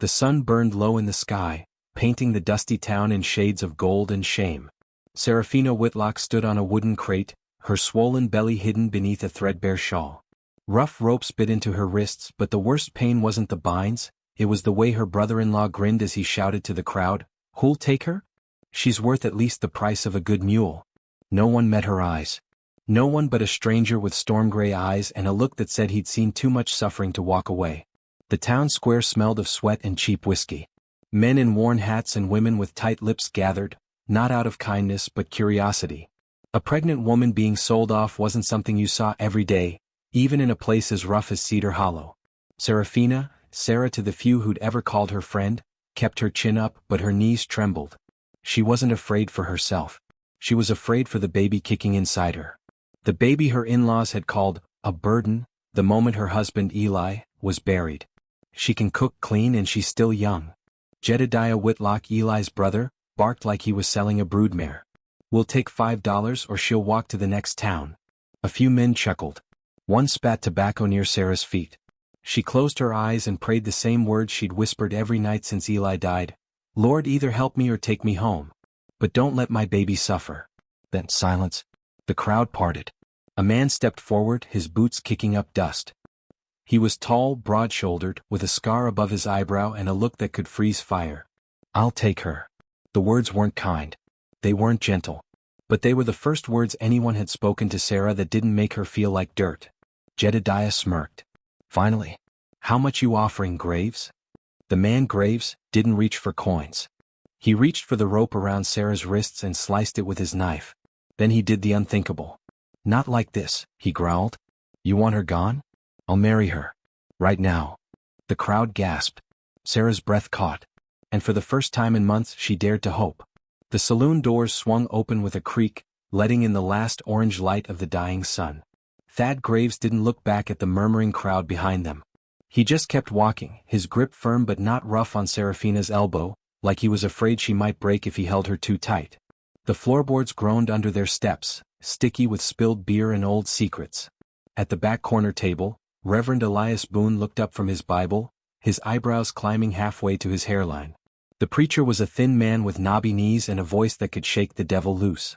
The sun burned low in the sky, painting the dusty town in shades of gold and shame. Seraphina Whitlock stood on a wooden crate, her swollen belly hidden beneath a threadbare shawl. Rough ropes bit into her wrists, but the worst pain wasn't the binds, it was the way her brother-in-law grinned as he shouted to the crowd, "Who'll take her? She's worth at least the price of a good mule." No one met her eyes. No one but a stranger with storm-gray eyes and a look that said he'd seen too much suffering to walk away. The town square smelled of sweat and cheap whiskey. Men in worn hats and women with tight lips gathered, not out of kindness but curiosity. A pregnant woman being sold off wasn't something you saw every day, even in a place as rough as Cedar Hollow. Seraphina, Sarah to the few who'd ever called her friend, kept her chin up but her knees trembled. She wasn't afraid for herself. She was afraid for the baby kicking inside her. The baby her in-laws had called a burden, the moment her husband Eli was buried. She can cook clean and she's still young. Jedediah Whitlock, Eli's brother, barked like he was selling a broodmare. "We'll take $5 or she'll walk to the next town." A few men chuckled. One spat tobacco near Sarah's feet. She closed her eyes and prayed the same words she'd whispered every night since Eli died. "Lord, either help me or take me home. But don't let my baby suffer." Then silence. The crowd parted. A man stepped forward, his boots kicking up dust. He was tall, broad-shouldered, with a scar above his eyebrow and a look that could freeze fire. "I'll take her." The words weren't kind. They weren't gentle. But they were the first words anyone had spoken to Sarah that didn't make her feel like dirt. Jedediah smirked. "Finally. How much you offering, Graves?" The man Graves didn't reach for coins. He reached for the rope around Sarah's wrists and sliced it with his knife. Then he did the unthinkable. "Not like this," he growled. "You want her gone? I'll marry her. Right now." The crowd gasped. Sarah's breath caught. And for the first time in months she dared to hope. The saloon doors swung open with a creak, letting in the last orange light of the dying sun. Thad Graves didn't look back at the murmuring crowd behind them. He just kept walking, his grip firm but not rough on Seraphina's elbow, like he was afraid she might break if he held her too tight. The floorboards groaned under their steps, sticky with spilled beer and old secrets. At the back corner table, Reverend Elias Boone looked up from his Bible, his eyebrows climbing halfway to his hairline. The preacher was a thin man with knobby knees and a voice that could shake the devil loose.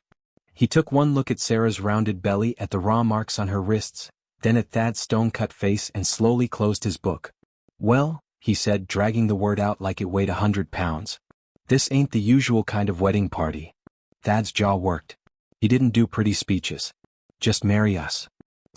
He took one look at Sarah's rounded belly, at the raw marks on her wrists, then at Thad's stone-cut face and slowly closed his book. "Well," he said, dragging the word out like it weighed 100 pounds. "This ain't the usual kind of wedding party." Thad's jaw worked. He didn't do pretty speeches. "Just marry us."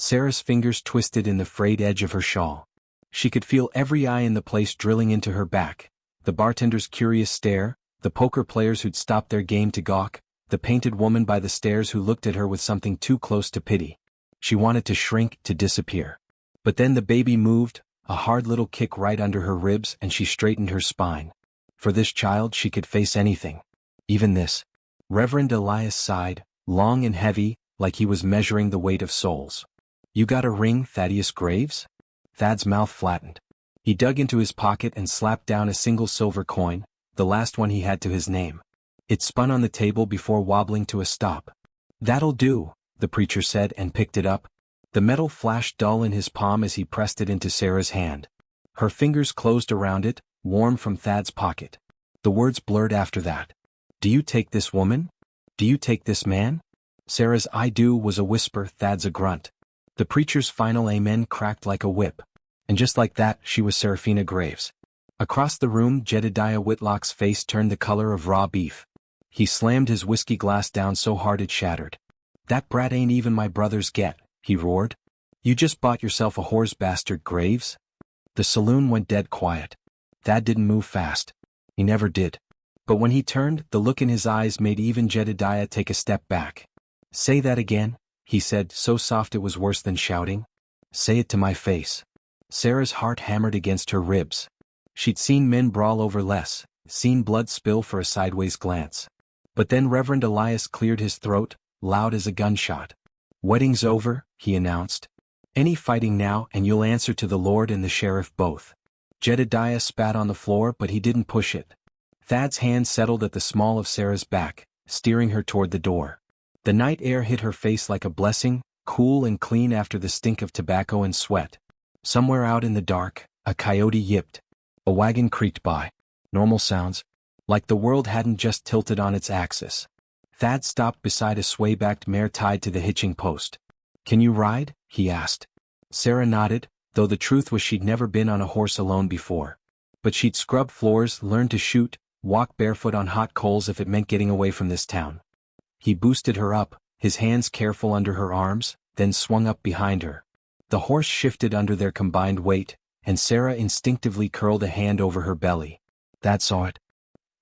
Sarah's fingers twisted in the frayed edge of her shawl. She could feel every eye in the place drilling into her back. The bartender's curious stare, the poker players who'd stopped their game to gawk, the painted woman by the stairs who looked at her with something too close to pity. She wanted to shrink, to disappear. But then the baby moved, a hard little kick right under her ribs, and she straightened her spine. For this child she could face anything. Even this. Reverend Elias sighed, long and heavy, like he was measuring the weight of souls. "You got a ring, Thaddeus Graves?" Thad's mouth flattened. He dug into his pocket and slapped down a single silver coin, the last one he had to his name. It spun on the table before wobbling to a stop. "That'll do," the preacher said and picked it up. The metal flashed dull in his palm as he pressed it into Sarah's hand. Her fingers closed around it, warm from Thad's pocket. The words blurred after that. "Do you take this woman? Do you take this man?" Sarah's "I do" was a whisper, Thad's a grunt. The preacher's final amen cracked like a whip. And just like that, she was Seraphina Graves. Across the room, Jedediah Whitlock's face turned the color of raw beef. He slammed his whiskey glass down so hard it shattered. "That brat ain't even my brother's get," he roared. "You just bought yourself a whore's bastard, Graves." The saloon went dead quiet. Thad didn't move fast. He never did. But when he turned, the look in his eyes made even Jedediah take a step back. "Say that again," he said, so soft it was worse than shouting. "Say it to my face." Sarah's heart hammered against her ribs. She'd seen men brawl over less, seen blood spill for a sideways glance. But then Reverend Elias cleared his throat, loud as a gunshot. "Wedding's over," he announced. "Any fighting now and you'll answer to the Lord and the sheriff both." Jedediah spat on the floor, but he didn't push it. Thad's hand settled at the small of Sarah's back, steering her toward the door. The night air hit her face like a blessing, cool and clean after the stink of tobacco and sweat. Somewhere out in the dark, a coyote yipped. A wagon creaked by. Normal sounds. Like the world hadn't just tilted on its axis. Thad stopped beside a sway-backed mare tied to the hitching post. "Can you ride?" he asked. Sarah nodded, though the truth was she'd never been on a horse alone before. But she'd scrub floors, learn to shoot, walk barefoot on hot coals if it meant getting away from this town. He boosted her up, his hands careful under her arms, then swung up behind her. The horse shifted under their combined weight, and Sarah instinctively curled a hand over her belly. Thad saw it.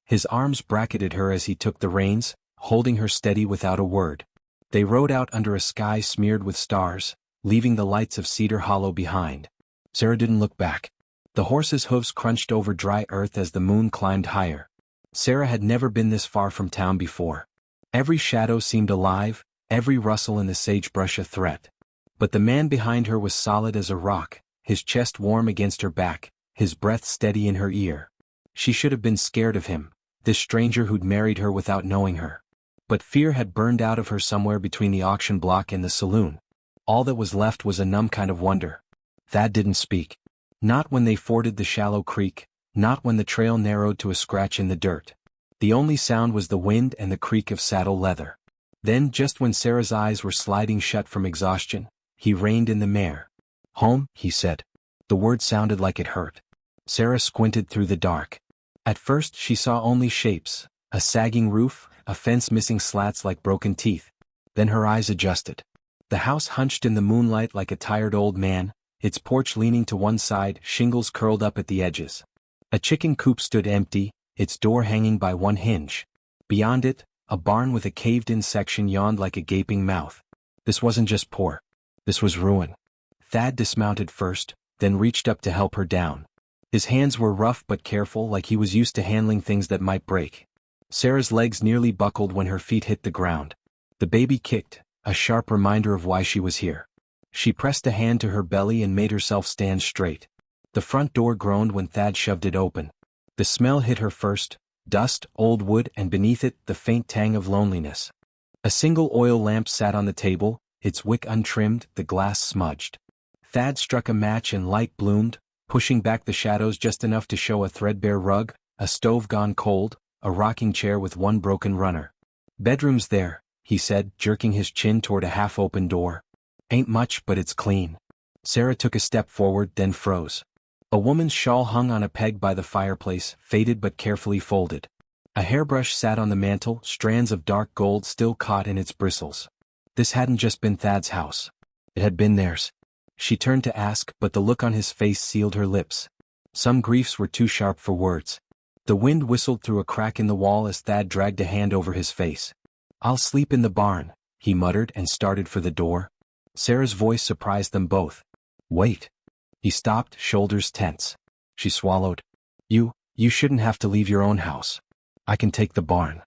His arms bracketed her as he took the reins, holding her steady without a word. They rode out under a sky smeared with stars, leaving the lights of Cedar Hollow behind. Sarah didn't look back. The horse's hooves crunched over dry earth as the moon climbed higher. Sarah had never been this far from town before. Every shadow seemed alive, every rustle in the sagebrush a threat. But the man behind her was solid as a rock, his chest warm against her back, his breath steady in her ear. She should have been scared of him, this stranger who'd married her without knowing her. But fear had burned out of her somewhere between the auction block and the saloon. All that was left was a numb kind of wonder. Thad didn't speak. Not when they forded the shallow creek, not when the trail narrowed to a scratch in the dirt. The only sound was the wind and the creak of saddle leather. Then, just when Sarah's eyes were sliding shut from exhaustion, he reined in the mare. "Home," he said. The word sounded like it hurt. Sarah squinted through the dark. At first she saw only shapes, a sagging roof, a fence missing slats like broken teeth. Then her eyes adjusted. The house hunched in the moonlight like a tired old man, its porch leaning to one side, shingles curled up at the edges. A chicken coop stood empty, its door hanging by one hinge. Beyond it, a barn with a caved-in section yawned like a gaping mouth. This wasn't just poor. This was ruin. Thad dismounted first, then reached up to help her down. His hands were rough but careful, like he was used to handling things that might break. Sarah's legs nearly buckled when her feet hit the ground. The baby kicked, a sharp reminder of why she was here. She pressed a hand to her belly and made herself stand straight. The front door groaned when Thad shoved it open. The smell hit her first, dust, old wood, and beneath it, the faint tang of loneliness. A single oil lamp sat on the table, its wick untrimmed, the glass smudged. Thad struck a match and light bloomed, pushing back the shadows just enough to show a threadbare rug, a stove gone cold, a rocking chair with one broken runner. "Bedroom's there," he said, jerking his chin toward a half-open door. "Ain't much, but it's clean." Sarah took a step forward, then froze. A woman's shawl hung on a peg by the fireplace, faded but carefully folded. A hairbrush sat on the mantel, strands of dark gold still caught in its bristles. This hadn't just been Thad's house. It had been theirs. She turned to ask, but the look on his face sealed her lips. Some griefs were too sharp for words. The wind whistled through a crack in the wall as Thad dragged a hand over his face. "I'll sleep in the barn," he muttered and started for the door. Sarah's voice surprised them both. "Wait." He stopped, shoulders tense. She swallowed. You shouldn't have to leave your own house. I can take the barn."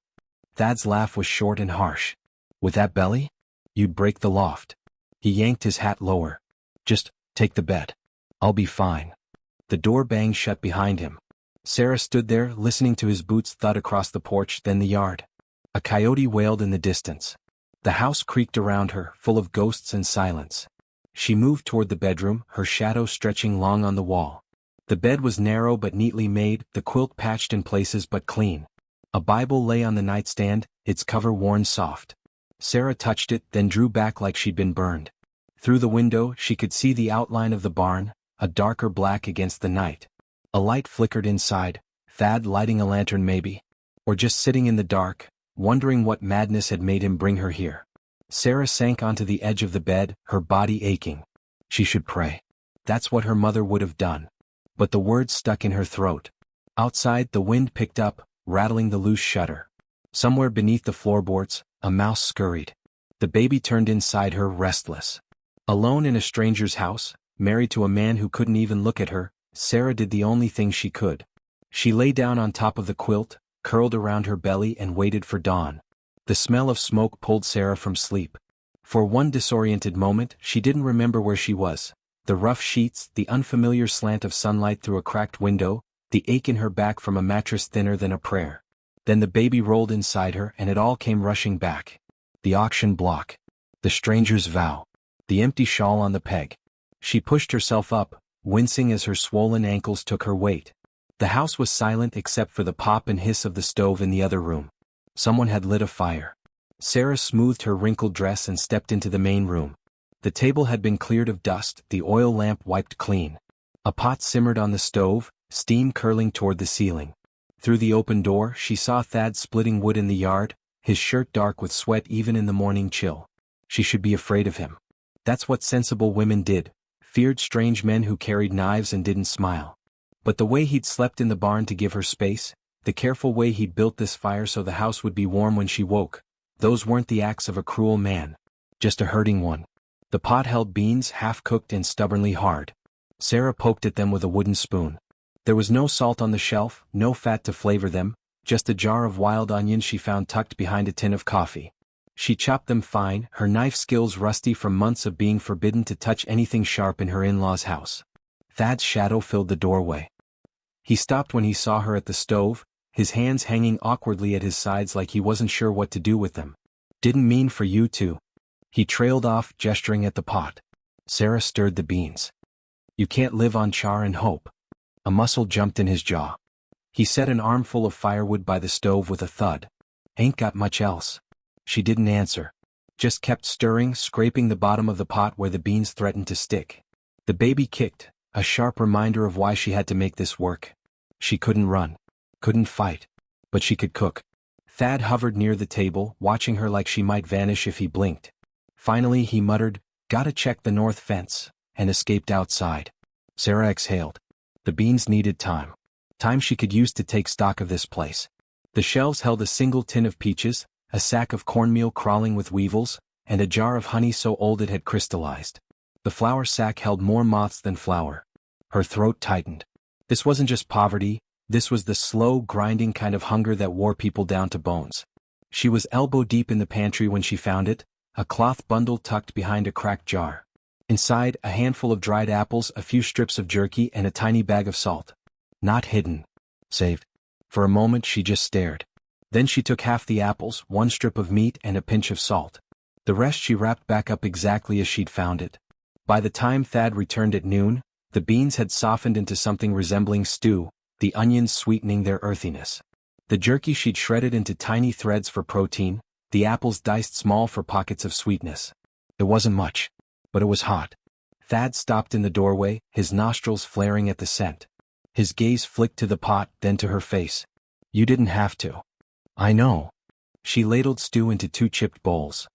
Thad's laugh was short and harsh. "With that belly? You'd break the loft." He yanked his hat lower. "Just take the bed. I'll be fine." The door banged shut behind him. Sarah stood there, listening to his boots thud across the porch, then the yard. A coyote wailed in the distance. The house creaked around her, full of ghosts and silence. She moved toward the bedroom, her shadow stretching long on the wall. The bed was narrow but neatly made, the quilt patched in places but clean. A Bible lay on the nightstand, its cover worn soft. Sarah touched it, then drew back like she'd been burned. Through the window, she could see the outline of the barn, a darker black against the night. A light flickered inside, Thad lighting a lantern maybe. Or just sitting in the dark, wondering what madness had made him bring her here. Sarah sank onto the edge of the bed, her body aching. She should pray. That's what her mother would have done. But the words stuck in her throat. Outside, the wind picked up, rattling the loose shutter. Somewhere beneath the floorboards, a mouse scurried. The baby turned inside her, restless. Alone in a stranger's house, married to a man who couldn't even look at her, Sarah did the only thing she could. She lay down on top of the quilt, curled around her belly, and waited for dawn. The smell of smoke pulled Sarah from sleep. For one disoriented moment, she didn't remember where she was. The rough sheets, the unfamiliar slant of sunlight through a cracked window, the ache in her back from a mattress thinner than a prayer. Then the baby rolled inside her and it all came rushing back. The auction block. The stranger's vow. The empty shawl on the peg. She pushed herself up, wincing as her swollen ankles took her weight. The house was silent except for the pop and hiss of the stove in the other room. Someone had lit a fire. Sarah smoothed her wrinkled dress and stepped into the main room. The table had been cleared of dust, the oil lamp wiped clean. A pot simmered on the stove, steam curling toward the ceiling. Through the open door she saw Thad splitting wood in the yard, his shirt dark with sweat even in the morning chill. She should be afraid of him. That's what sensible women did, feared strange men who carried knives and didn't smile. But the way he'd slept in the barn to give her space, the careful way he'd built this fire so the house would be warm when she woke, those weren't the acts of a cruel man. Just a hurting one. The pot held beans half-cooked and stubbornly hard. Sarah poked at them with a wooden spoon. There was no salt on the shelf, no fat to flavor them, just a jar of wild onions she found tucked behind a tin of coffee. She chopped them fine, her knife skills rusty from months of being forbidden to touch anything sharp in her in-laws' house. Thad's shadow filled the doorway. He stopped when he saw her at the stove, his hands hanging awkwardly at his sides like he wasn't sure what to do with them. Didn't mean for you to. He trailed off, gesturing at the pot. Sarah stirred the beans. You can't live on char and hope. A muscle jumped in his jaw. He set an armful of firewood by the stove with a thud. Ain't got much else. She didn't answer. Just kept stirring, scraping the bottom of the pot where the beans threatened to stick. The baby kicked, a sharp reminder of why she had to make this work. She couldn't run. Couldn't fight. But she could cook. Thad hovered near the table, watching her like she might vanish if he blinked. Finally he muttered, "Gotta check the north fence," and escaped outside. Sarah exhaled. The beans needed time. Time she could use to take stock of this place. The shelves held a single tin of peaches, a sack of cornmeal crawling with weevils, and a jar of honey so old it had crystallized. The flour sack held more moths than flour. Her throat tightened. This wasn't just poverty, this was the slow, grinding kind of hunger that wore people down to bones. She was elbow-deep in the pantry when she found it, a cloth bundle tucked behind a cracked jar. Inside, a handful of dried apples, a few strips of jerky, and a tiny bag of salt. Not hidden. Saved. For a moment she just stared. Then she took half the apples, one strip of meat, and a pinch of salt. The rest she wrapped back up exactly as she'd found it. By the time Thad returned at noon, the beans had softened into something resembling stew, the onions sweetening their earthiness. The jerky she'd shredded into tiny threads for protein, the apples diced small for pockets of sweetness. It wasn't much. But it was hot. Thad stopped in the doorway, his nostrils flaring at the scent. His gaze flicked to the pot, then to her face. You didn't have to. I know. She ladled stew into 2 chipped bowls.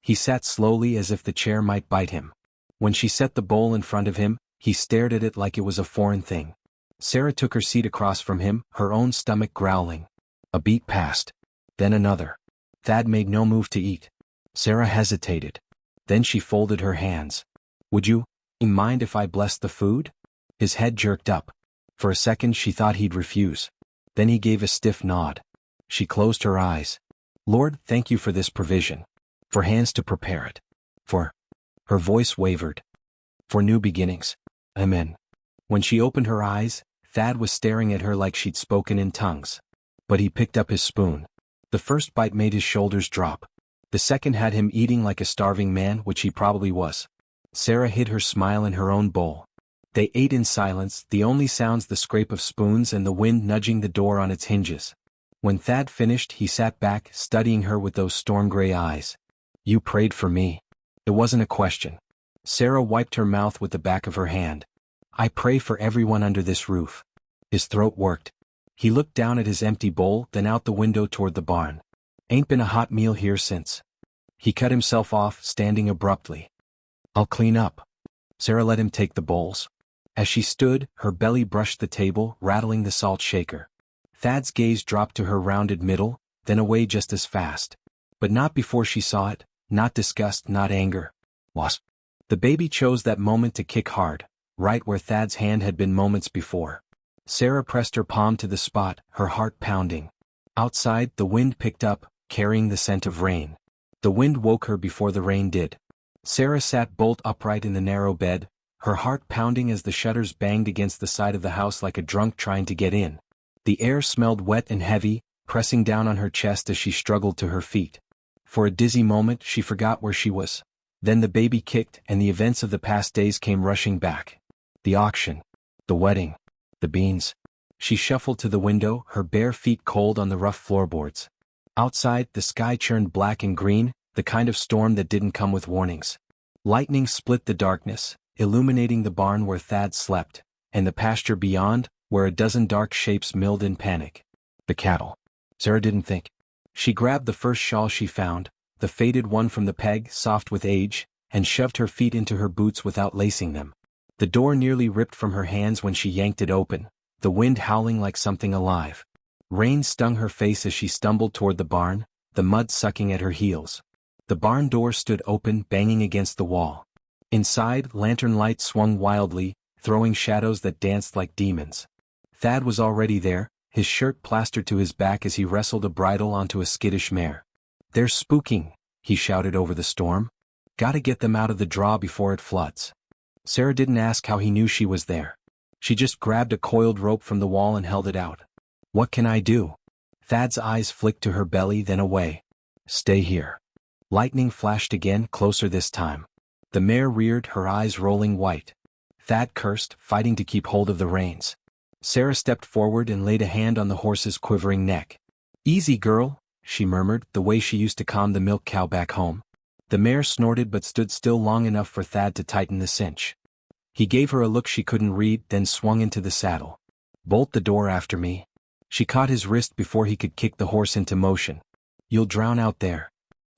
He sat slowly as if the chair might bite him. When she set the bowl in front of him, he stared at it like it was a foreign thing. Sarah took her seat across from him, her own stomach growling. A beat passed. Then another. Thad made no move to eat. Sarah hesitated. Then she folded her hands. Would you mind if I blessed the food? His head jerked up. For a second she thought he'd refuse. Then he gave a stiff nod. She closed her eyes. Lord, thank you for this provision. For hands to prepare it. For... Her voice wavered. For new beginnings. Amen. When she opened her eyes, Thad was staring at her like she'd spoken in tongues. But he picked up his spoon. The first bite made his shoulders drop. The second had him eating like a starving man, which he probably was. Sarah hid her smile in her own bowl. They ate in silence, the only sounds the scrape of spoons and the wind nudging the door on its hinges. When Thad finished, he sat back, studying her with those storm-gray eyes. You prayed for me. It wasn't a question. Sarah wiped her mouth with the back of her hand. I pray for everyone under this roof. His throat worked. He looked down at his empty bowl, then out the window toward the barn. Ain't been a hot meal here since. He cut himself off, standing abruptly. I'll clean up. Sarah let him take the bowls. As she stood, her belly brushed the table, rattling the salt shaker. Thad's gaze dropped to her rounded middle, then away just as fast. But not before she saw it, not disgust, not anger. Loss. The baby chose that moment to kick hard, right where Thad's hand had been moments before. Sarah pressed her palm to the spot, her heart pounding. Outside, the wind picked up, carrying the scent of rain. The wind woke her before the rain did. Sarah sat bolt upright in the narrow bed, her heart pounding as the shutters banged against the side of the house like a drunk trying to get in. The air smelled wet and heavy, pressing down on her chest as she struggled to her feet. For a dizzy moment she forgot where she was. Then the baby kicked and the events of the past days came rushing back. The auction. The wedding. The beans. She shuffled to the window, her bare feet cold on the rough floorboards. Outside, the sky churned black and green, the kind of storm that didn't come with warnings. Lightning split the darkness, illuminating the barn where Thad slept, and the pasture beyond, where a dozen dark shapes milled in panic. The cattle. Sarah didn't think. She grabbed the first shawl she found, the faded one from the peg, soft with age, and shoved her feet into her boots without lacing them. The door nearly ripped from her hands when she yanked it open, the wind howling like something alive. Rain stung her face as she stumbled toward the barn, the mud sucking at her heels. The barn door stood open, banging against the wall. Inside, lantern lights swung wildly, throwing shadows that danced like demons. Thad was already there, his shirt plastered to his back as he wrestled a bridle onto a skittish mare. "They're spooking," he shouted over the storm. "Gotta get them out of the draw before it floods." Sarah didn't ask how he knew she was there. She just grabbed a coiled rope from the wall and held it out. "What can I do?" Thad's eyes flicked to her belly, then away. "Stay here." Lightning flashed again, closer this time. The mare reared, her eyes rolling white. Thad cursed, fighting to keep hold of the reins. Sarah stepped forward and laid a hand on the horse's quivering neck. "Easy, girl," she murmured, the way she used to calm the milk cow back home. The mare snorted but stood still long enough for Thad to tighten the cinch. He gave her a look she couldn't read, then swung into the saddle. "Bolt the door after me." She caught his wrist before he could kick the horse into motion. "You'll drown out there."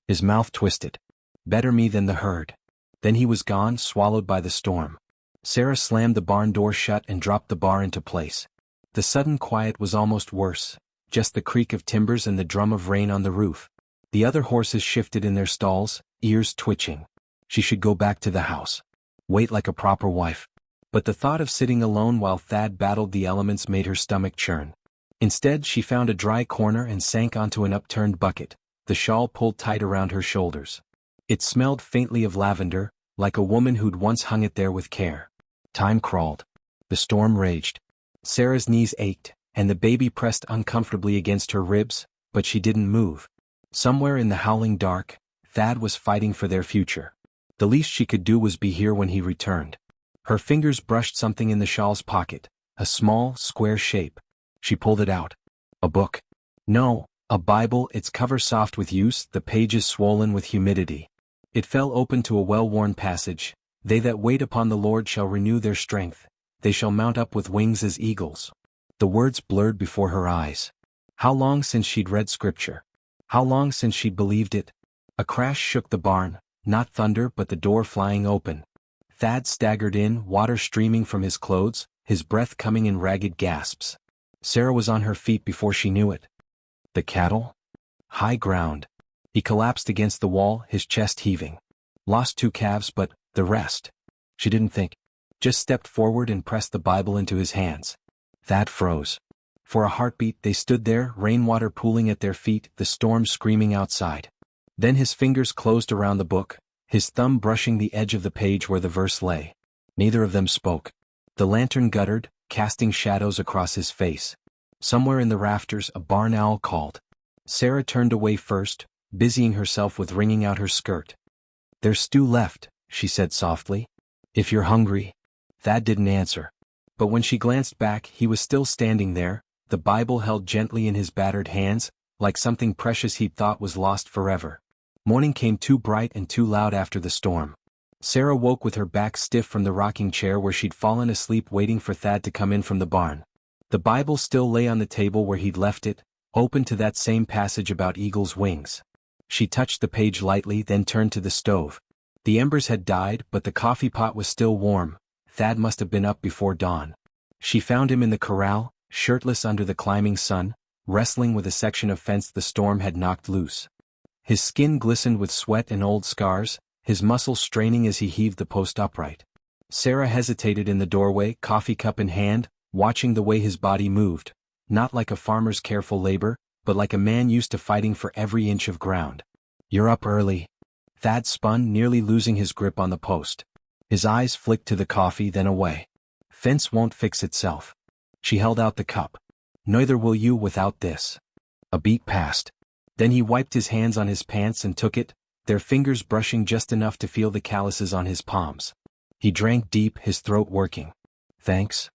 His mouth twisted. "Better me than the herd." Then he was gone, swallowed by the storm. Sarah slammed the barn door shut and dropped the bar into place. The sudden quiet was almost worse, just the creak of timbers and the drum of rain on the roof. The other horses shifted in their stalls, ears twitching. She should go back to the house. Wait like a proper wife. But the thought of sitting alone while Thad battled the elements made her stomach churn. Instead, she found a dry corner and sank onto an upturned bucket, the shawl pulled tight around her shoulders. It smelled faintly of lavender, like a woman who'd once hung it there with care. Time crawled. The storm raged. Sarah's knees ached, and the baby pressed uncomfortably against her ribs, but she didn't move. Somewhere in the howling dark, Thad was fighting for their future. The least she could do was be here when he returned. Her fingers brushed something in the shawl's pocket, a small, square shape. She pulled it out. A book. No, a Bible, its cover soft with use, the pages swollen with humidity. It fell open to a well-worn passage. "They that wait upon the Lord shall renew their strength. They shall mount up with wings as eagles." The words blurred before her eyes. How long since she'd read scripture? How long since she'd believed it? A crash shook the barn, not thunder but the door flying open. Thad staggered in, water streaming from his clothes, his breath coming in ragged gasps. Sarah was on her feet before she knew it. The cattle? High ground. He collapsed against the wall, his chest heaving. Lost 2 calves, but the rest? She didn't think. Just stepped forward and pressed the Bible into his hands. Thad froze. For a heartbeat they stood there, rainwater pooling at their feet, the storm screaming outside. Then his fingers closed around the book, his thumb brushing the edge of the page where the verse lay. Neither of them spoke. The lantern guttered, casting shadows across his face. Somewhere in the rafters a barn owl called. Sarah turned away first, busying herself with wringing out her skirt. "There's stew left," she said softly. "If you're hungry." Thad didn't answer. But when she glanced back, he was still standing there, the Bible held gently in his battered hands, like something precious he'd thought was lost forever. Morning came too bright and too loud after the storm. Sarah woke with her back stiff from the rocking chair where she'd fallen asleep waiting for Thad to come in from the barn. The Bible still lay on the table where he'd left it, open to that same passage about eagles' wings. She touched the page lightly, then turned to the stove. The embers had died, but the coffee pot was still warm. Thad must have been up before dawn. She found him in the corral, shirtless under the climbing sun, wrestling with a section of fence the storm had knocked loose. His skin glistened with sweat and old scars, his muscles straining as he heaved the post upright. Sarah hesitated in the doorway, coffee cup in hand, watching the way his body moved, not like a farmer's careful labor, but like a man used to fighting for every inch of ground. "You're up early." Thad spun, nearly losing his grip on the post. His eyes flicked to the coffee, then away. "Fence won't fix itself." She held out the cup. "Neither will you without this." A beat passed. Then he wiped his hands on his pants and took it, their fingers brushing just enough to feel the calluses on his palms. He drank deep, his throat working. "Thanks."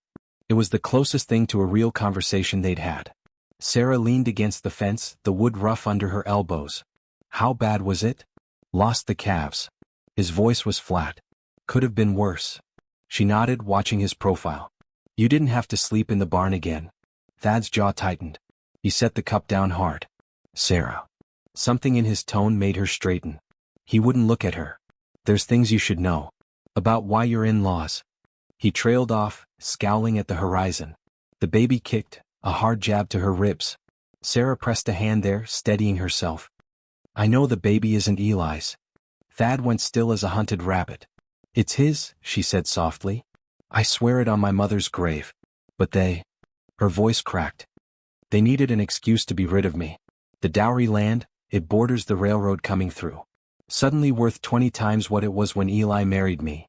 It was the closest thing to a real conversation they'd had. Sarah leaned against the fence, the wood rough under her elbows. How bad was it? Lost the calves. His voice was flat. Could have been worse. She nodded, watching his profile. You didn't have to sleep in the barn again. Thad's jaw tightened. He set the cup down hard. Sarah. Something in his tone made her straighten. He wouldn't look at her. There's things you should know. About why you're in-laws. He trailed off, scowling at the horizon. The baby kicked, a hard jab to her ribs. Sarah pressed a hand there, steadying herself. I know the baby isn't Eli's. Thad went still as a hunted rabbit. It's his, she said softly. I swear it on my mother's grave. But they... Her voice cracked. They needed an excuse to be rid of me. The dowry land, it borders the railroad coming through. Suddenly worth 20 times what it was when Eli married me.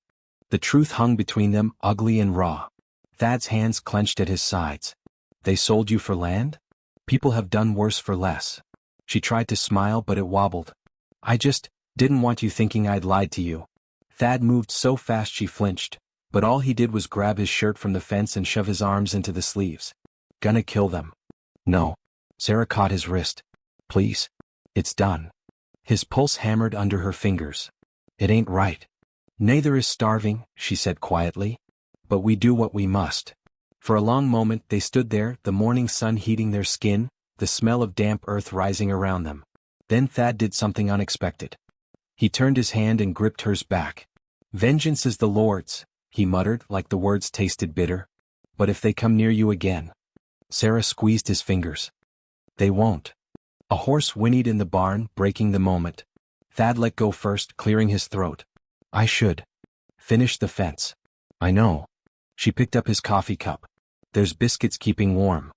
The truth hung between them, ugly and raw. Thad's hands clenched at his sides. They sold you for land? People have done worse for less. She tried to smile, but it wobbled. I just didn't want you thinking I'd lied to you. Thad moved so fast she flinched, but all he did was grab his shirt from the fence and shove his arms into the sleeves. Gonna kill them. No. Sarah caught his wrist. Please. It's done. His pulse hammered under her fingers. It ain't right. Neither is starving, she said quietly. But we do what we must. For a long moment they stood there, the morning sun heating their skin, the smell of damp earth rising around them. Then Thad did something unexpected. He turned his hand and gripped hers back. Vengeance is the Lord's, he muttered, like the words tasted bitter. But if they come near you again. Sarah squeezed his fingers. They won't. A horse whinnied in the barn, breaking the moment. Thad let go first, clearing his throat. I should finish the fence. I know. She picked up his coffee cup. There's biscuits keeping warm.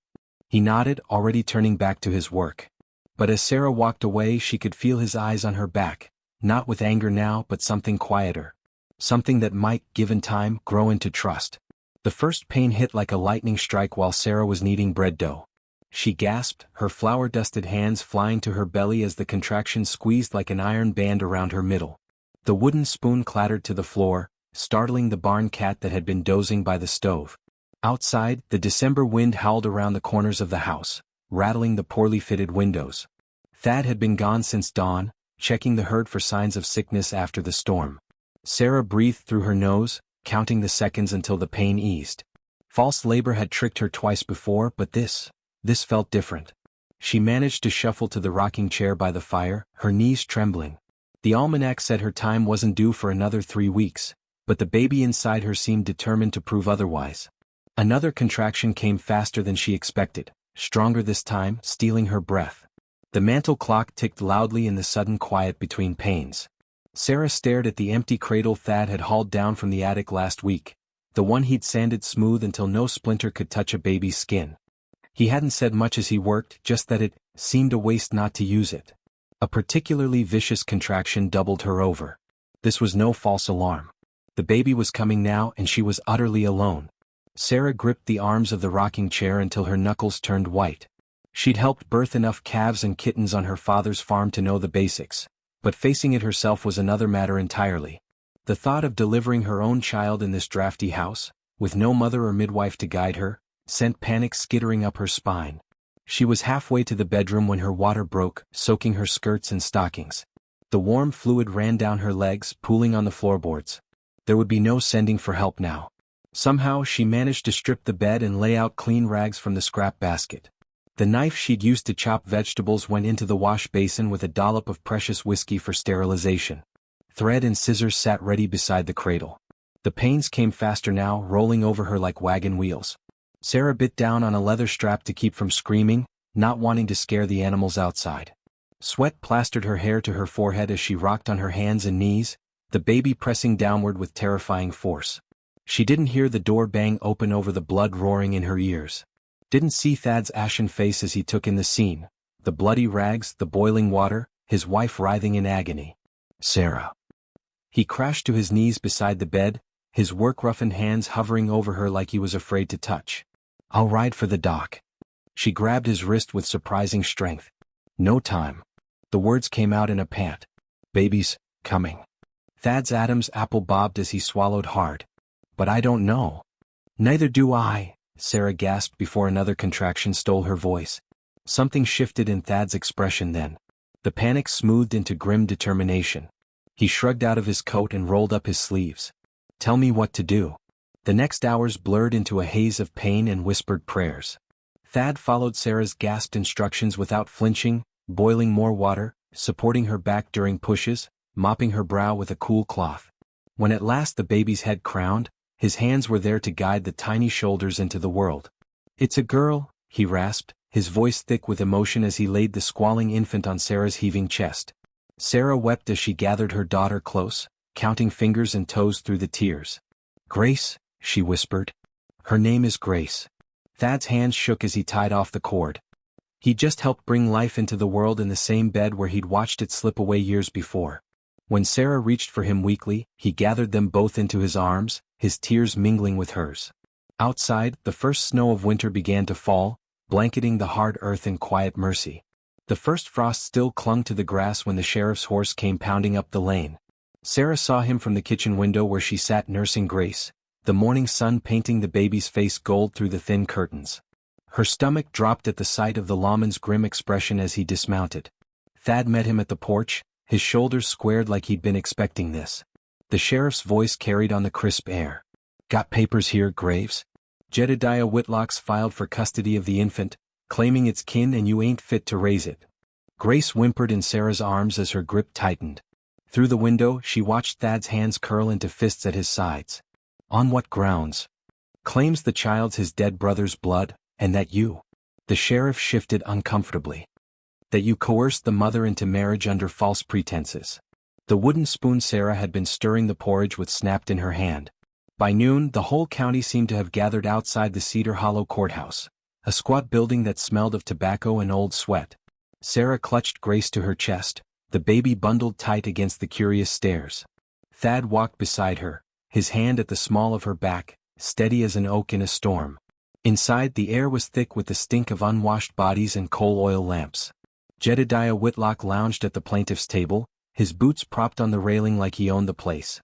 He nodded, already turning back to his work. But as Sarah walked away, she could feel his eyes on her back, not with anger now, but something quieter. Something that might, given time, grow into trust. The first pain hit like a lightning strike while Sarah was kneading bread dough. She gasped, her flour-dusted hands flying to her belly as the contraction squeezed like an iron band around her middle. The wooden spoon clattered to the floor, startling the barn cat that had been dozing by the stove. Outside, the December wind howled around the corners of the house, rattling the poorly fitted windows. Thad had been gone since dawn, checking the herd for signs of sickness after the storm. Sarah breathed through her nose, counting the seconds until the pain eased. False labor had tricked her twice before, but this felt different. She managed to shuffle to the rocking chair by the fire, her knees trembling. The almanac said her time wasn't due for another 3 weeks, but the baby inside her seemed determined to prove otherwise. Another contraction came faster than she expected, stronger this time, stealing her breath. The mantel clock ticked loudly in the sudden quiet between pains. Sarah stared at the empty cradle Thad had hauled down from the attic last week, the one he'd sanded smooth until no splinter could touch a baby's skin. He hadn't said much as he worked, just that it seemed a waste not to use it. A particularly vicious contraction doubled her over. This was no false alarm. The baby was coming now, and she was utterly alone. Sarah gripped the arms of the rocking chair until her knuckles turned white. She'd helped birth enough calves and kittens on her father's farm to know the basics, but facing it herself was another matter entirely. The thought of delivering her own child in this drafty house, with no mother or midwife to guide her, sent panic skittering up her spine. She was halfway to the bedroom when her water broke, soaking her skirts and stockings. The warm fluid ran down her legs, pooling on the floorboards. There would be no sending for help now. Somehow she managed to strip the bed and lay out clean rags from the scrap basket. The knife she'd used to chop vegetables went into the wash basin with a dollop of precious whiskey for sterilization. Thread and scissors sat ready beside the cradle. The pains came faster now, rolling over her like wagon wheels. Sarah bit down on a leather strap to keep from screaming, not wanting to scare the animals outside. Sweat plastered her hair to her forehead as she rocked on her hands and knees, the baby pressing downward with terrifying force. She didn't hear the door bang open over the blood roaring in her ears. Didn't see Thad's ashen face as he took in the scene, the bloody rags, the boiling water, his wife writhing in agony. Sarah. He crashed to his knees beside the bed, his work-roughened hands hovering over her like he was afraid to touch. I'll ride for the doc. She grabbed his wrist with surprising strength. No time. The words came out in a pant. Baby's coming. Thad's Adam's apple bobbed as he swallowed hard. But I don't know. Neither do I, Sarah gasped before another contraction stole her voice. Something shifted in Thad's expression then. The panic smoothed into grim determination. He shrugged out of his coat and rolled up his sleeves. Tell me what to do. The next hours blurred into a haze of pain and whispered prayers. Thad followed Sarah's gasped instructions without flinching, boiling more water, supporting her back during pushes, mopping her brow with a cool cloth. When at last the baby's head crowned, his hands were there to guide the tiny shoulders into the world. It's a girl, he rasped, his voice thick with emotion as he laid the squalling infant on Sarah's heaving chest. Sarah wept as she gathered her daughter close, counting fingers and toes through the tears. Grace, she whispered. Her name is Grace. Thad's hands shook as he tied off the cord. He just helped bring life into the world in the same bed where he'd watched it slip away years before. When Sarah reached for him weakly, he gathered them both into his arms, his tears mingling with hers. Outside, the first snow of winter began to fall, blanketing the hard earth in quiet mercy. The first frost still clung to the grass when the sheriff's horse came pounding up the lane. Sarah saw him from the kitchen window where she sat nursing Grace, the morning sun painting the baby's face gold through the thin curtains. Her stomach dropped at the sight of the lawman's grim expression as he dismounted. Thad met him at the porch, his shoulders squared like he'd been expecting this. The sheriff's voice carried on the crisp air. Got papers here, Graves? Jedediah Whitlock's filed for custody of the infant, claiming it's kin and you ain't fit to raise it. Grace whimpered in Sarah's arms as her grip tightened. Through the window, she watched Thad's hands curl into fists at his sides. On what grounds? Claims the child's his dead brother's blood, and that you. The sheriff shifted uncomfortably. That you coerced the mother into marriage under false pretenses. The wooden spoon Sarah had been stirring the porridge with snapped in her hand. By noon, the whole county seemed to have gathered outside the Cedar Hollow courthouse, a squat building that smelled of tobacco and old sweat. Sarah clutched Grace to her chest, the baby bundled tight against the curious stares. Thad walked beside her, his hand at the small of her back, steady as an oak in a storm. Inside, the air was thick with the stink of unwashed bodies and coal oil lamps. Jedediah Whitlock lounged at the plaintiff's table, his boots propped on the railing like he owned the place.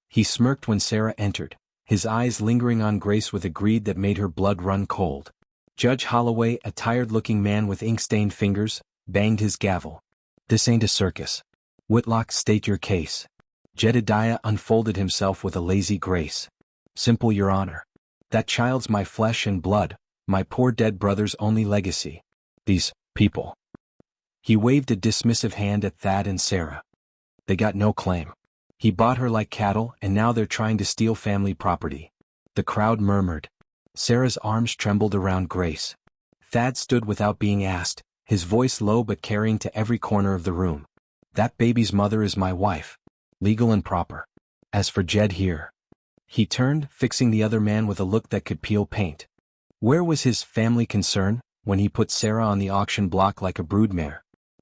He smirked when Sarah entered, his eyes lingering on Grace with a greed that made her blood run cold. Judge Holloway, a tired-looking man with ink-stained fingers, banged his gavel. This ain't a circus. Whitlock, state your case. Jedediah unfolded himself with a lazy grace. Simple, Your Honor. That child's my flesh and blood, my poor dead brother's only legacy. These people. He waved a dismissive hand at Thad and Sarah. They got no claim. He bought her like cattle and now they're trying to steal family property. The crowd murmured. Sarah's arms trembled around Grace. Thad stood without being asked, his voice low but carrying to every corner of the room. That baby's mother is my wife. Legal and proper. As for Jed here. He turned, fixing the other man with a look that could peel paint. Where was his family concern when he put Sarah on the auction block like a broodmare?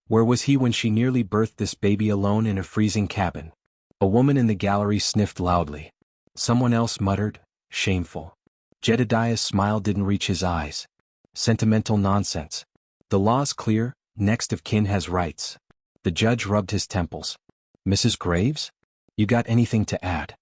Where was he when she nearly birthed this baby alone in a freezing cabin? A woman in the gallery sniffed loudly. Someone else muttered, shameful. Jedediah's smile didn't reach his eyes. Sentimental nonsense. The law's clear, next of kin has rights. The judge rubbed his temples. Mrs. Graves? You got anything to add?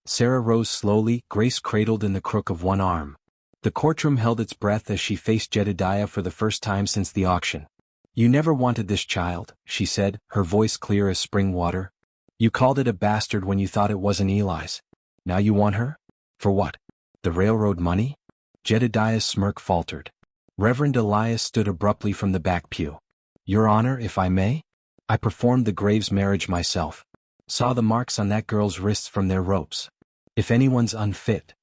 Sarah rose slowly, Grace cradled in the crook of one arm. The courtroom held its breath as she faced Jedediah for the first time since the auction. You never wanted this child, she said, her voice clear as spring water. You called it a bastard when you thought it wasn't Eli's. Now you want her? For what? The railroad money? Jedediah's smirk faltered. Reverend Elias stood abruptly from the back pew. Your Honor, if I may? I performed the Graves marriage myself. Saw the marks on that girl's wrists from their ropes. If anyone's unfit.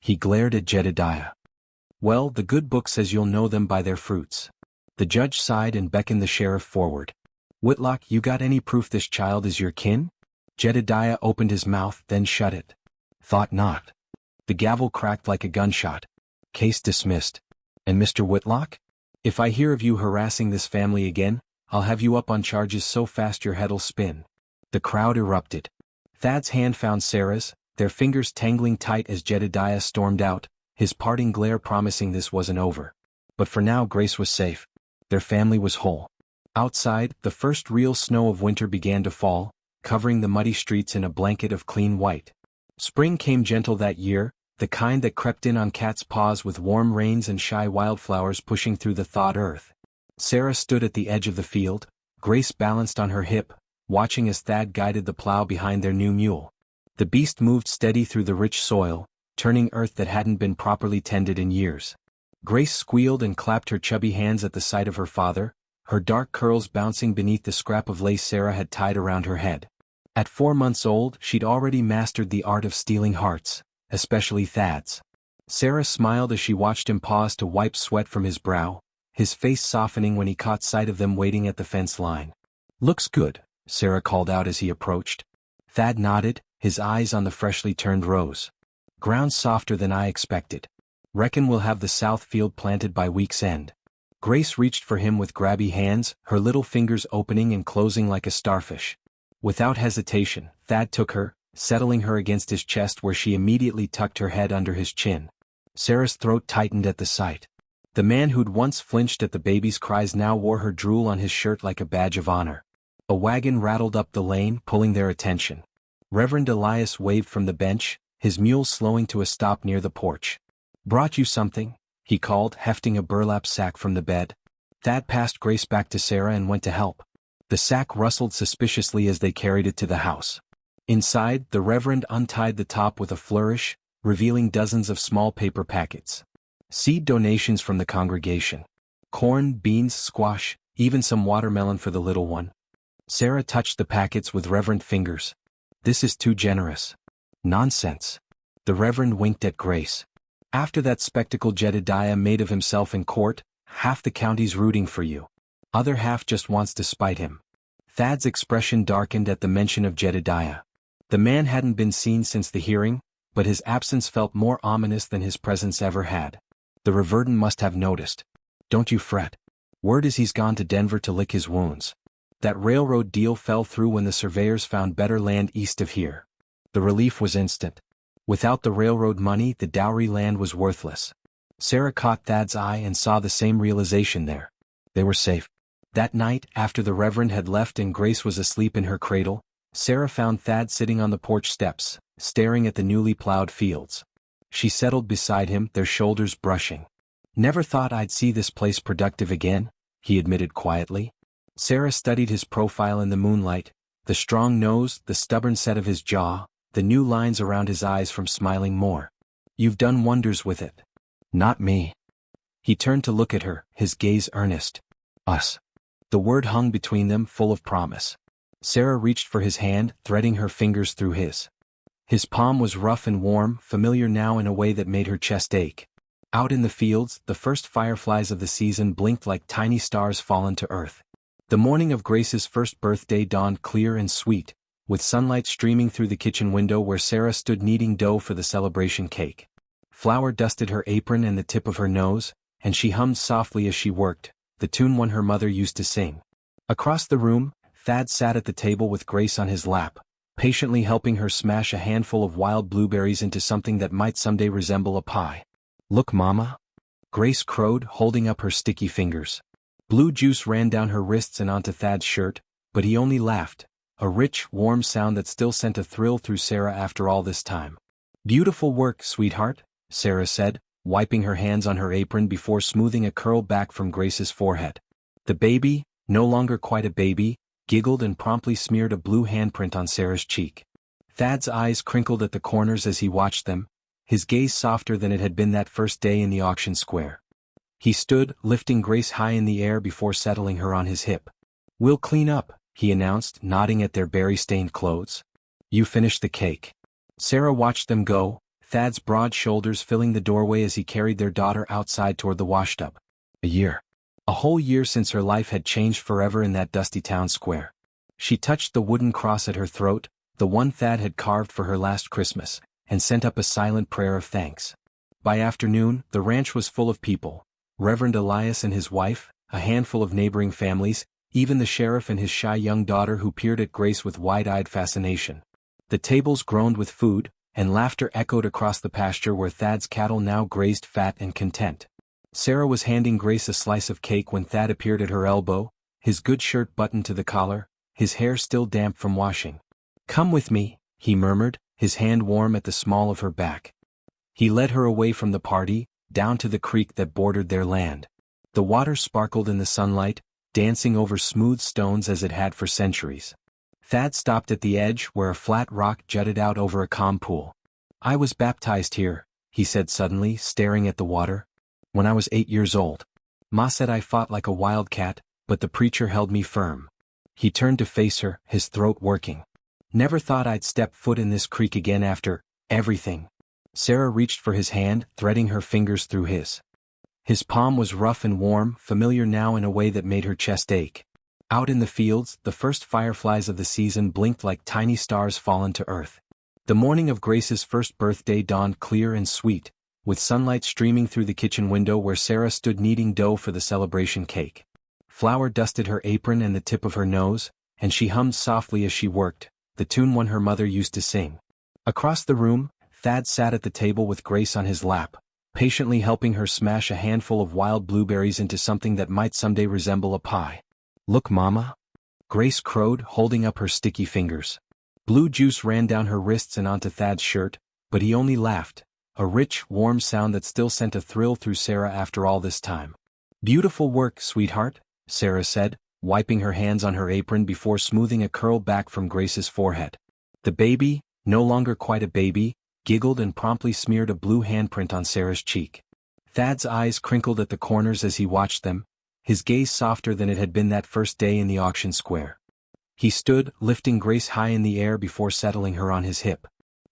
He glared at Jedediah. Well, the good book says you'll know them by their fruits. The judge sighed and beckoned the sheriff forward. Whitlock, you got any proof this child is your kin? Jedediah opened his mouth, then shut it. Thought not. The gavel cracked like a gunshot. Case dismissed. And Mr. Whitlock? If I hear of you harassing this family again, I'll have you up on charges so fast your head'll spin. The crowd erupted. Thad's hand found Sarah's, their fingers tangling tight as Jedediah stormed out, his parting glare promising this wasn't over. But for now Grace was safe. Their family was whole. Outside, the first real snow of winter began to fall, covering the muddy streets in a blanket of clean white. Spring came gentle that year, the kind that crept in on cat's paws with warm rains and shy wildflowers pushing through the thawed earth. Sarah stood at the edge of the field, Grace balanced on her hip, watching as Thad guided the plow behind their new mule. The beast moved steady through the rich soil, turning earth that hadn't been properly tended in years. Grace squealed and clapped her chubby hands at the sight of her father, her dark curls bouncing beneath the scrap of lace Sarah had tied around her head. At 4 months old, she'd already mastered the art of stealing hearts, especially Thad's. Sarah smiled as she watched him pause to wipe sweat from his brow, his face softening when he caught sight of them waiting at the fence line. "Looks good," Sarah called out as he approached. Thad nodded, his eyes on the freshly turned rows. "Ground softer than I expected. Reckon we'll have the south field planted by week's end." Grace reached for him with grabby hands, her little fingers opening and closing like a starfish. Without hesitation, Thad took her, settling her against his chest where she immediately tucked her head under his chin. Sarah's throat tightened at the sight. The man who'd once flinched at the baby's cries now wore her drool on his shirt like a badge of honor. A wagon rattled up the lane, pulling their attention. Reverend Elias waved from the bench, his mule slowing to a stop near the porch. "Brought you something?" he called, hefting a burlap sack from the bed. Thad passed Grace back to Sarah and went to help. The sack rustled suspiciously as they carried it to the house. Inside, the Reverend untied the top with a flourish, revealing dozens of small paper packets. Seed donations from the congregation. Corn, beans, squash, even some watermelon for the little one. Sarah touched the packets with reverent fingers. "This is too generous." "Nonsense." The Reverend winked at Grace. "After that spectacle Jedediah made of himself in court, half the county's rooting for you. Other half just wants to spite him." Thad's expression darkened at the mention of Jedediah. The man hadn't been seen since the hearing, but his absence felt more ominous than his presence ever had. The Reverend must have noticed. "Don't you fret. Word is he's gone to Denver to lick his wounds. That railroad deal fell through when the surveyors found better land east of here." The relief was instant. Without the railroad money, the dowry land was worthless. Sarah caught Thad's eye and saw the same realization there. They were safe. That night, after the Reverend had left and Grace was asleep in her cradle, Sarah found Thad sitting on the porch steps, staring at the newly plowed fields. She settled beside him, their shoulders brushing. "Never thought I'd see this place productive again," he admitted quietly. Sarah studied his profile in the moonlight, the strong nose, the stubborn set of his jaw, the new lines around his eyes from smiling more. "You've done wonders with it." "Not me." He turned to look at her, his gaze earnest. "Us." The word hung between them, full of promise. Sarah reached for his hand, threading her fingers through his. His palm was rough and warm, familiar now in a way that made her chest ache. Out in the fields, the first fireflies of the season blinked like tiny stars fallen to earth. The morning of Grace's first birthday dawned clear and sweet, with sunlight streaming through the kitchen window where Sarah stood kneading dough for the celebration cake. Flour dusted her apron and the tip of her nose, and she hummed softly as she worked, the tune one her mother used to sing. Across the room, Thad sat at the table with Grace on his lap, patiently helping her smash a handful of wild blueberries into something that might someday resemble a pie. "Look, Mama," Grace crowed, holding up her sticky fingers. Blue juice ran down her wrists and onto Thad's shirt, but he only laughed, a rich, warm sound that still sent a thrill through Sarah after all this time. "Beautiful work, sweetheart," Sarah said, wiping her hands on her apron before smoothing a curl back from Grace's forehead. The baby, no longer quite a baby, giggled and promptly smeared a blue handprint on Sarah's cheek. Thad's eyes crinkled at the corners as he watched them, his gaze softer than it had been that first day in the auction square. He stood, lifting Grace high in the air before settling her on his hip. "We'll clean up," he announced, nodding at their berry-stained clothes. "You finish the cake." Sarah watched them go, Thad's broad shoulders filling the doorway as he carried their daughter outside toward the washtub. A year. A whole year since her life had changed forever in that dusty town square. She touched the wooden cross at her throat, the one Thad had carved for her last Christmas, and sent up a silent prayer of thanks. By afternoon, the ranch was full of people. Reverend Elias and his wife, a handful of neighboring families, even the sheriff and his shy young daughter who peered at Grace with wide-eyed fascination. The tables groaned with food, and laughter echoed across the pasture where Thad's cattle now grazed fat and content. Sarah was handing Grace a slice of cake when Thad appeared at her elbow, his good shirt buttoned to the collar, his hair still damp from washing. "Come with me," he murmured, his hand warm at the small of her back. He led her away from the party, down to the creek that bordered their land. The water sparkled in the sunlight, dancing over smooth stones as it had for centuries. Thad stopped at the edge where a flat rock jutted out over a calm pool. "I was baptized here," he said suddenly, staring at the water. "When I was 8 years old. Ma said I fought like a wildcat, but the preacher held me firm." He turned to face her, his throat working. "Never thought I'd step foot in this creek again after everything." Sarah reached for his hand, threading her fingers through his. His palm was rough and warm, familiar now in a way that made her chest ache. Out in the fields, the first fireflies of the season blinked like tiny stars fallen to earth. The morning of Grace's first birthday dawned clear and sweet, with sunlight streaming through the kitchen window where Sarah stood kneading dough for the celebration cake. Flour dusted her apron and the tip of her nose, and she hummed softly as she worked, the tune one her mother used to sing. Across the room, Thad sat at the table with Grace on his lap, patiently helping her smash a handful of wild blueberries into something that might someday resemble a pie. "Look, Mama," Grace crowed, holding up her sticky fingers. Blue juice ran down her wrists and onto Thad's shirt, but he only laughed, a rich, warm sound that still sent a thrill through Sarah after all this time. "Beautiful work, sweetheart," Sarah said, wiping her hands on her apron before smoothing a curl back from Grace's forehead. The baby, no longer quite a baby, giggled and promptly smeared a blue handprint on Sarah's cheek. Thad's eyes crinkled at the corners as he watched them, his gaze softer than it had been that first day in the auction square. He stood, lifting Grace high in the air before settling her on his hip.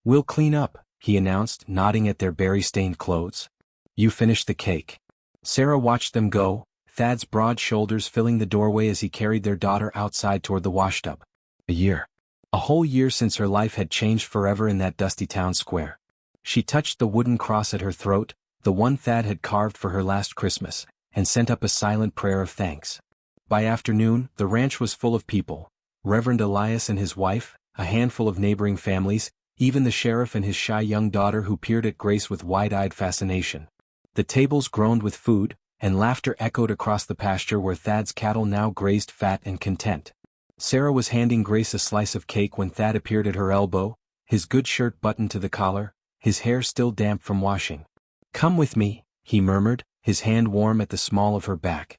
"We'll clean up," he announced, nodding at their berry-stained clothes. "You finish the cake." Sarah watched them go, Thad's broad shoulders filling the doorway as he carried their daughter outside toward the washtub. A year. A whole year since her life had changed forever in that dusty town square. She touched the wooden cross at her throat, the one Thad had carved for her last Christmas, and sent up a silent prayer of thanks. By afternoon, the ranch was full of people. Reverend Elias and his wife, a handful of neighboring families, even the sheriff and his shy young daughter who peered at Grace with wide-eyed fascination. The tables groaned with food, and laughter echoed across the pasture where Thad's cattle now grazed fat and content. Sarah was handing Grace a slice of cake when Thad appeared at her elbow, his good shirt buttoned to the collar, his hair still damp from washing. "Come with me," he murmured, his hand warm at the small of her back.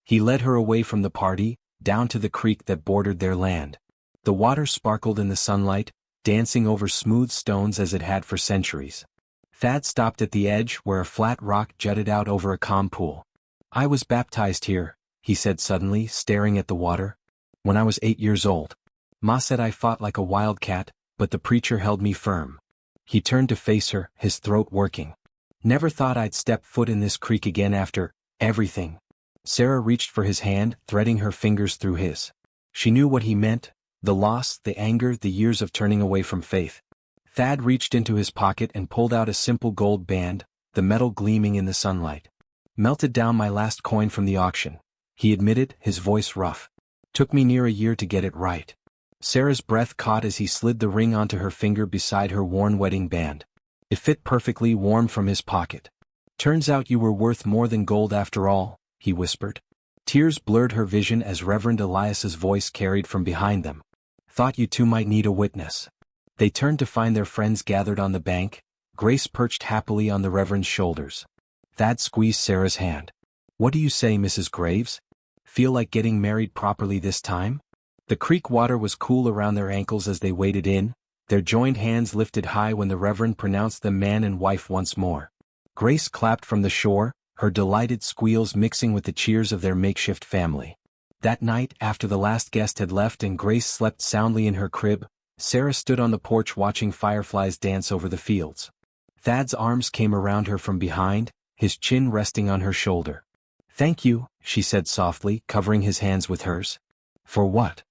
He led her away from the party, down to the creek that bordered their land. The water sparkled in the sunlight, dancing over smooth stones as it had for centuries. Thad stopped at the edge where a flat rock jutted out over a calm pool. "I was baptized here," he said suddenly, staring at the water. "When I was 8 years old. Ma said I fought like a wildcat, but the preacher held me firm." He turned to face her, his throat working. "Never thought I'd step foot in this creek again after everything." Sarah reached for his hand, threading her fingers through his. She knew what he meant, the loss, the anger, the years of turning away from faith. Thad reached into his pocket and pulled out a simple gold band, the metal gleaming in the sunlight. "Melted down my last coin from the auction," he admitted, his voice rough. "Took me near a year to get it right." Sarah's breath caught as he slid the ring onto her finger beside her worn wedding band. It fit perfectly, warm from his pocket. "Turns out you were worth more than gold after all," he whispered. Tears blurred her vision as Reverend Elias's voice carried from behind them. "Thought you two might need a witness." They turned to find their friends gathered on the bank, Grace perched happily on the Reverend's shoulders. Thad squeezed Sarah's hand. "What do you say, Mrs. Graves? Feel like getting married properly this time?" The creek water was cool around their ankles as they waded in, their joined hands lifted high when the Reverend pronounced them man and wife once more. Grace clapped from the shore, her delighted squeals mixing with the cheers of their makeshift family. That night, after the last guest had left and Grace slept soundly in her crib, Sarah stood on the porch watching fireflies dance over the fields. Thad's arms came around her from behind, his chin resting on her shoulder. "Thank you," she said softly, covering his hands with hers. "For what?"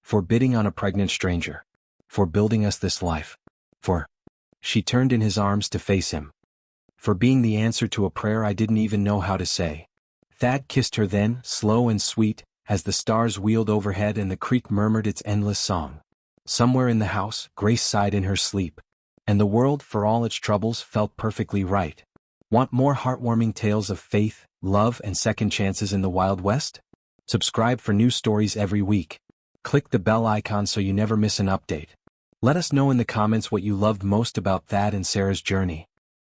"For bidding on a pregnant stranger. For building us this life. For—" She turned in his arms to face him. "For being the answer to a prayer I didn't even know how to say." Thad kissed her then, slow and sweet, as the stars wheeled overhead and the creek murmured its endless song. Somewhere in the house, Grace sighed in her sleep. And the world, for all its troubles, felt perfectly right. Want more heartwarming tales of faith, love, and second chances in the Wild West? Subscribe for new stories every week. Click the bell icon so you never miss an update. Let us know in the comments what you loved most about Thad and Sarah's journey.